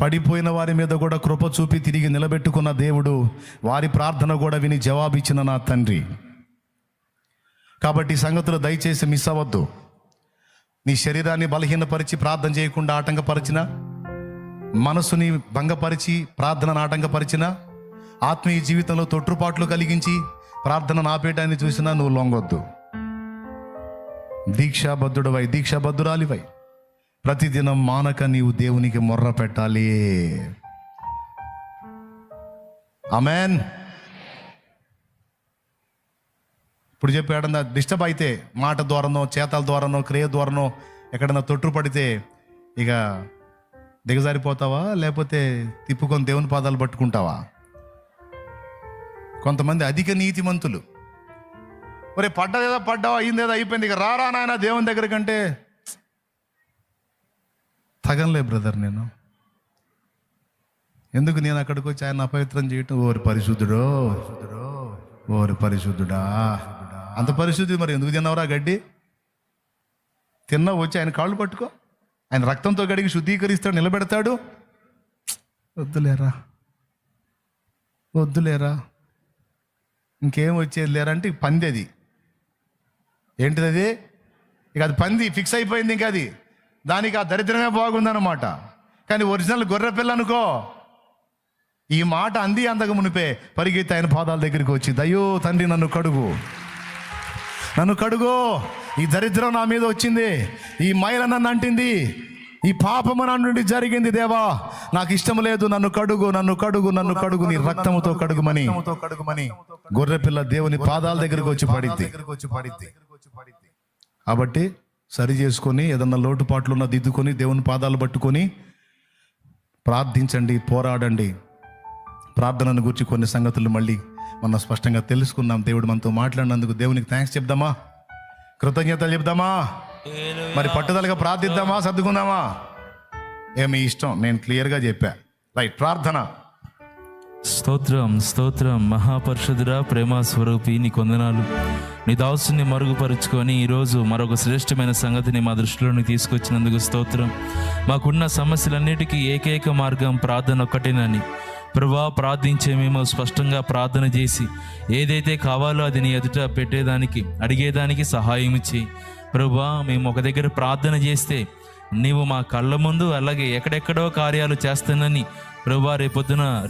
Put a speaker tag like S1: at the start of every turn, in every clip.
S1: పడిపోయిన వారి మీద కూడా కృప చూపి తిరిగి నిలబెట్టుకున్న దేవుడు, వారి ప్రార్థన కూడా విని జవాబిచ్చిన నా తండ్రి. కాబట్టి ఈ సంగతులు దయచేసి మిస్ అవ్వద్దు. నీ శరీరాన్ని బలహీనపరిచి ప్రార్థన చేయకుండా ఆటంకపరిచిన, మనసుని భంగపరిచి ప్రార్థనను ఆటంకపరిచిన, ఆత్మీయ జీవితంలో తొట్టుపాట్లు కలిగించి ప్రార్థనను ఆపేయటాన్ని చూసినా నువ్వు లొంగొద్దు. దీక్షాబద్ధుడవై, దీక్షాబద్ధురాలివై ప్రతిదినం మానక నీవు దేవునికి మొర్ర పెట్టాలి. ఆమేన్. ఇప్పుడు చెప్పాడన్నా డిస్టర్బ్ అయితే, మాట ద్వారానో చేతల ద్వారానో క్రియ ద్వారానో ఎక్కడన్నా తొట్టుపడితే ఇక దిగజారిపోతావా, లేకపోతే తిప్పుకొని దేవుని పాదాలు పట్టుకుంటావా? కొంతమంది అధిక నీతిమంతులు, ఒరే పడ్డదేదో పడ్డావా, అయిందేదో అయిపోయింది, ఇక రారా నాయన దేవుని దగ్గర కంటే తగనలే బ్రదర్. నేను ఎందుకు నేను అక్కడికి వచ్చి ఆయన అపవిత్రం చేయటం? ఓరి పరిశుద్ధుడో, ఓరి పరిశుద్ధుడా, అంత పరిశుద్ధి మరి ఎందుకు తిన్నావురా గడ్డి? తిన్నా వచ్చి ఆయన కాళ్ళు పట్టుకో, ఆయన రక్తంతో గడిగి శుద్ధీకరిస్తాడు, నిలబెడతాడు. వద్దులేరా, వద్దులేరా, ఇంకేం వచ్చేది లేరా అంటే పంది. అది ఏంటిది? అది ఇక అది పంది ఫిక్స్ అయిపోయింది. ఇంకా అది దానికి ఆ దరిద్రమే బాగుందన్నమాట. కానీ ఒరిజినల్ గొర్రె పిల్ల అనుకో, ఈ మాట అంది అందక మునిపే పరిగెత్తి ఆయన పాదాల దగ్గరికి వచ్చి, దయ్యో తండ్రి నన్ను కడుగు, నన్ను కడుగు, ఈ దరిద్రం నా మీద వచ్చింది, ఈ మైల నన్ను అంటింది, ఈ పాపము నా నుండి జరిగింది, దేవా నాకు ఇష్టం లేదు, నన్ను కడుగు, నన్ను కడుగు, నన్ను కడుగు, నీ రక్తముతో కడుగుమని గొర్రెపిల్ల దేవుని పాదాల దగ్గరికి వచ్చి పడిద్ది. కాబట్టి సరి చేసుకొని, ఏదన్నా లోటుపాట్లు ఉన్న దిద్దుకొని దేవుని పాదాలు పట్టుకొని ప్రార్థించండి, పోరాడండి. ప్రార్థనను గురించి కొన్ని సంగతులు మళ్ళీ మనం స్పష్టంగా తెలుసుకున్నాం. దేవుడు మనతో మాట్లాడినందుకు దేవునికి థ్యాంక్స్ చెప్దామా, కృతజ్ఞతలు చెప్దామా, మరి పట్టుదలగా ప్రార్థిద్దామా, సర్దుకుందామా? ఏమి ఇష్టం, నేను క్లియర్గా చెప్పా. రైట్, ప్రార్థన.
S2: స్తోత్రం, స్తోత్రం. మహాపరిశుద్ధుడా, ప్రేమ స్వరూపి, నీ కొందనాలు. నీ దాసుని మరుగుపరుచుకొని ఈరోజు మరొక శ్రేష్టమైన సంగతిని మా దృష్టిలోకి తీసుకొచ్చినందుకు స్తోత్రం. మాకున్న సమస్యలన్నిటికీ ఏకైక మార్గం ప్రార్థన ఒక్కటేనని ప్రభువా, ప్రార్థించే మేము స్పష్టంగా ప్రార్థన చేసి ఏదైతే కావాలో అది నీ ఎదుట పెట్టేదానికి, అడిగేదానికి సహాయం చేయి ప్రభువా. మేము ఒక దగ్గర ప్రార్థన చేస్తే నీవు మా కళ్ళ ముందు అలాగే ఎక్కడెక్కడో కార్యాలు చేస్తానని ప్రభువా,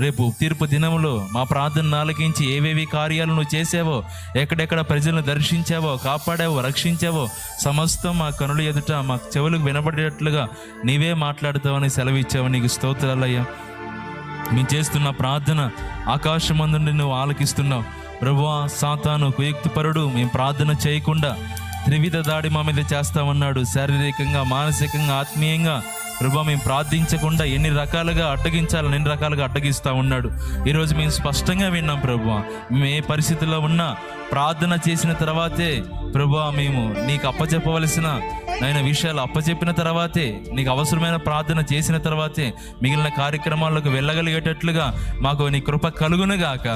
S2: రేపు తీర్పు దినంలో మా ప్రార్థన ఆలకించి ఏవేవి కార్యాలు నువ్వు చేసావో, ఎక్కడెక్కడ ప్రజలను దర్శించావో, కాపాడావో, రక్షించావో సమస్తం మా కనుల ఎదుట మా చెవులకు వినబడేటట్లుగా నీవే మాట్లాడుతావని సెలవిచ్చావు. నీకు స్తోత్రాలయ్యా. మేము చేస్తున్న ప్రార్థన ఆకాశమందు నుండి నువ్వు ఆలకిస్తున్నావు ప్రభువా. సాతాను కుయుక్తిపరుడు మేము ప్రార్థన చేయకుండా త్రివిధ దాడి మా మీద చేస్తామన్నాడు. శారీరకంగా, మానసికంగా, ఆత్మీయంగా ప్రభువా మేము ప్రార్థించకుండా ఎన్ని రకాలుగా అడ్డగిస్తూ ఉన్నాడు. ఈరోజు మేము స్పష్టంగా విన్నాం ప్రభువా, మేము ఏ పరిస్థితుల్లో ఉన్నా ప్రార్థన చేసిన తర్వాతే ప్రభువా, మేము నీకు అప్పచెప్పవలసిన విషయాలు అప్పచెప్పిన తర్వాతే, నీకు అవసరమైన ప్రార్థన చేసిన తర్వాతే మిగిలిన కార్యక్రమాలకు వెళ్ళగలిగేటట్లుగా మాకు నీ కృప కలుగునుగాక.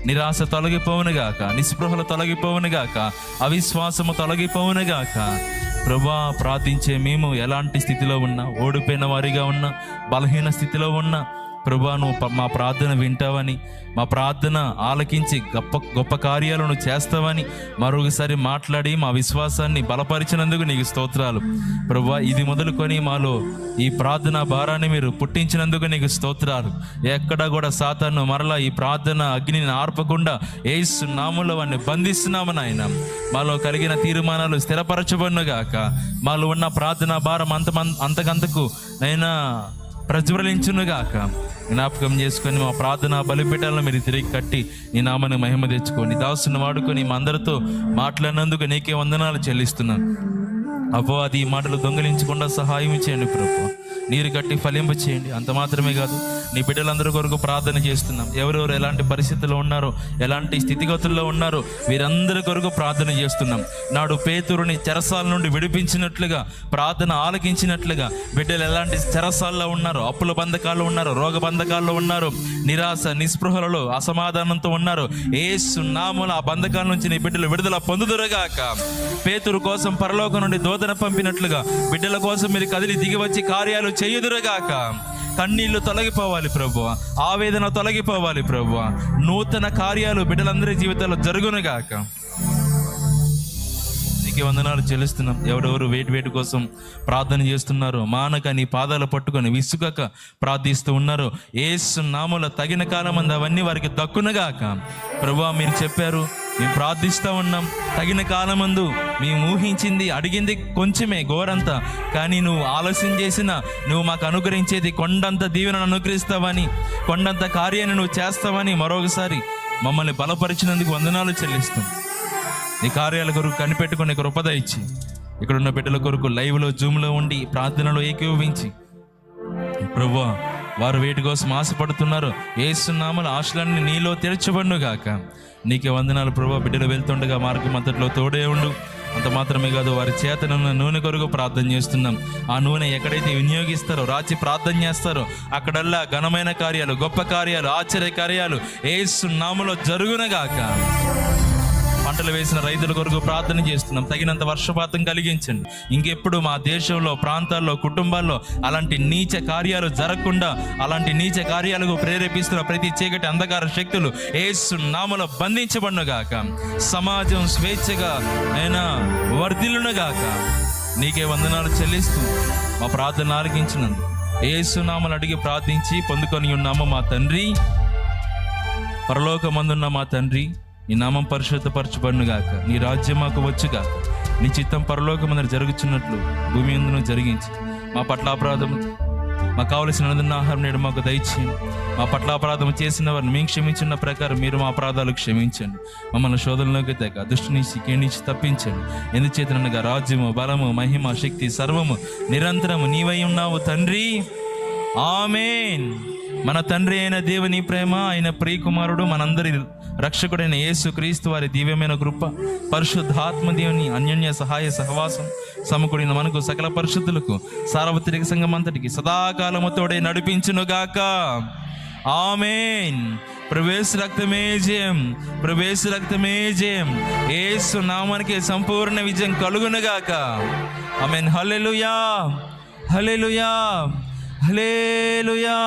S2: నిరాశ తొలగిపోవునుగాక, నిస్పృహలు తొలగిపోవునుగాక, అవిశ్వాసము తొలగిపోవునుగాక. ప్రభువా, ప్రార్థించే మేము ఎలాంటి స్థితిలో ఉన్నా, ఓడిపోయిన వారిగా ఉన్నా, బలహీన స్థితిలో ఉన్నా ప్రభువా, నువ్వు మా ప్రార్థన వింటావని, మా ప్రార్థన ఆలకించి గొప్ప కార్యాలను చేస్తావని మరొకసారి మాట్లాడి మా విశ్వాసాన్ని బలపరిచినందుకు నీకు స్తోత్రాలు ప్రభువా. ఇది మొదలుకొని మాలో ఈ ప్రార్థన భారాన్ని మీరు పుట్టించినందుకు నీకు స్తోత్రాలు. ఎక్కడా కూడా సాతాను మరలా ఈ ప్రార్థన అగ్నిని ఆర్పకుండా యేసు నామములో వారిని బంధిస్తున్నాము నాయన. మాలో కలిగిన తీర్మానాలు స్థిరపరచబడునుగాక. మాలో ఉన్న ప్రార్థన భారం అంతకంతకు నైనా ప్రజ్వలించునుగాక. జ్ఞాపకం చేసుకొని మా ప్రార్థన బలిపీఠాలను మీరు తిరిగి కట్టి నీ నామాన్ని మహిమ తెచ్చుకోండి. దాసుని వాడుకొని మా అందరితో మాట్లాడినందుకు నీకే వందనాలు చెల్లిస్తున్నాను. అపవాది ఈ మాటలు దొంగిలించకుండా సహాయం చేయండి ప్రభు. నీరు కట్టి ఫలింప చేయండి. అంత మాత్రమే కాదు, నీ బిడ్డలందరి కొరకు ప్రార్థన చేస్తున్నాం. ఎవరెవరు ఎలాంటి పరిస్థితుల్లో ఉన్నారో, ఎలాంటి స్థితిగతుల్లో ఉన్నారో వీరందరి కొరకు ప్రార్థన చేస్తున్నాం. నాడు పేతురుని చెరసాల నుండి విడిపించినట్లుగా, ప్రార్థన ఆలకించినట్లుగా బిడ్డలు ఎలాంటి చెరసాల్లో ఉన్నారో, అప్పుల బంధకాల్లో ఉన్నారో, రోగ బంధకాల్లో ఉన్నారో, నిరాశ నిస్పృహలలో అసమాధానంతో ఉన్నారో, యేసు నామమున ఆ బంధకాల నుంచి నీ బిడ్డలు విడుదల పొందుదురుగాక. పేతురు కోసం పరలోకం నుండి దూతను పంపినట్లుగా బిడ్డల కోసం మీరు కదిలి దిగి వచ్చి కార్యాలు చేయుదురుగాక. కన్నీళ్లు తొలగిపోవాలి ప్రభువా, ఆవేదన తొలగిపోవాలి ప్రభువా. నూతన కార్యాలు బిడ్డలందరి జీవితాల్లో జరుగునుగాక. నీకే వందనాలు చెల్లిస్తున్నాం. ఎవరెవరు వేటి కోసం ప్రార్థన చేస్తున్నారో, మానక నీ పాదాలు పట్టుకొని విసుగక ప్రార్థిస్తూ ఉన్నారో, యేసు నామములో తగిన కాలమందు అవన్నీ వారికి దక్కునగాక. ప్రభువా, మీరు చెప్పారు, మేము ప్రార్థిస్తూ ఉన్నాం, తగిన కాలమందు మేము ఊహించింది అడిగింది కొంచెమే ఘోరంతా, కానీ నువ్వు ఆలస్యం చేసినా నువ్వు మాకు అనుగ్రహించేది కొండంత దీవెనను అనుగ్రహిస్తావని, కొండంత కార్యాన్ని నువ్వు చేస్తావని మరొకసారి మమ్మల్ని బలపరిచినందుకు వందనాలు చెల్లిస్తాం. నీ కార్యాల కొరకు కనిపెట్టుకుని కృపద ఇచ్చి, ఇక్కడున్న బిడ్డల కొరకు లైవ్లో జూమ్లో ఉండి ప్రార్థనలో ఏకీభవించి ప్రభువా, వారు వేటి కోసం ఆశపడుతున్నారో యేసు నామములో ఆశలన్నీ నీలో తెరచబడునుగాక. నీకే వందనాలు ప్రభువా. బిడ్డలు వెళ్తుండగా మార్గం అంతట్లో తోడే ఉండు. అంత మాత్రమే కాదు, వారి చేతనున్న నూనె కొరకు ప్రార్థన చేస్తున్నాం. ఆ నూనె ఎక్కడైతే వినియోగిస్తారో, రాచి ప్రార్థన చేస్తారో అక్కడల్లా ఘనమైన కార్యాలు, గొప్ప కార్యాలు, ఆశ్చర్య కార్యాలు యేసు నామములో జరుగునుగాక. పంటలు వేసిన రైతుల కొరకు ప్రార్థన చేస్తున్నాం. తగినంత వర్షపాతం కలిగించండి. ఇంకెప్పుడు మా దేశంలో, ప్రాంతాల్లో, కుటుంబాల్లో అలాంటి నీచ కార్యాలు జరగకుండా, అలాంటి నీచ కార్యాలకు ప్రేరేపిస్తున్న ప్రతి చీకటి అంధకార శక్తులు యేసు నామములో బంధించబడునుగాక. సమాజం స్వేచ్ఛగా అయినా వర్ధిల్లునుగాక. నీకే వందనాలు చెల్లిస్తూ మా ప్రార్థన ఆలకించినందుకు యేసు నామములో అడిగి ప్రార్థించి పొందుకొని ఉన్నాము మా తండ్రి. పరలోకమందున్న మా తండ్రి, నీ నామం పరిశుద్ధపరచబడునుగాక. నీ రాజ్యం మాకు వచ్చుగాక. నీ చిత్తం పరలోకమందు జరుగుచున్నట్లు భూమి యందును జరిగించి, మా పట్ల అపరాధం మాకు కావలసిన ఆహారం నేడు మాకు దయచేయండి. మా పట్ల అపరాధం చేసిన వారిని మేము క్షమించిన ప్రకారం మీరు మా అపరాధాలు క్షమించండి. మమ్మల్ని శోధనలోకి తెగ దుష్టు నుంచి కీడించి తప్పించండి. ఎందుచేతనగా రాజ్యము, బలము, మహిమ, శక్తి సర్వము నిరంతరము నీవై ఉన్నావు తండ్రి. ఆమేన్. మన తండ్రి అయిన దేవుని ప్రేమ, ఆయన ప్రియకుమారుడు, మనందరి రక్షకుడైన యేసు క్రీస్తు వారి దివ్యమైన కృప, పరిశుద్ధాత్మ దేవుని అన్యోన్య సహాయ సహవాసం సమకూడిన మనకు సకల పరిశుద్ధులకు సార్వత్రిక సంఘం అంతటికి సదాకాలము తోడే నడిపించునుగాక. ఆమేన్. ప్రవేశ రక్తమే జయం, ప్రవేశ రక్తమే జయం. యేసు నామానికి సంపూర్ణ విజయం కలుగునుగాక. ఆమేన్. హల్లెలూయా, హల్లెలూయా, హల్లెలూయా.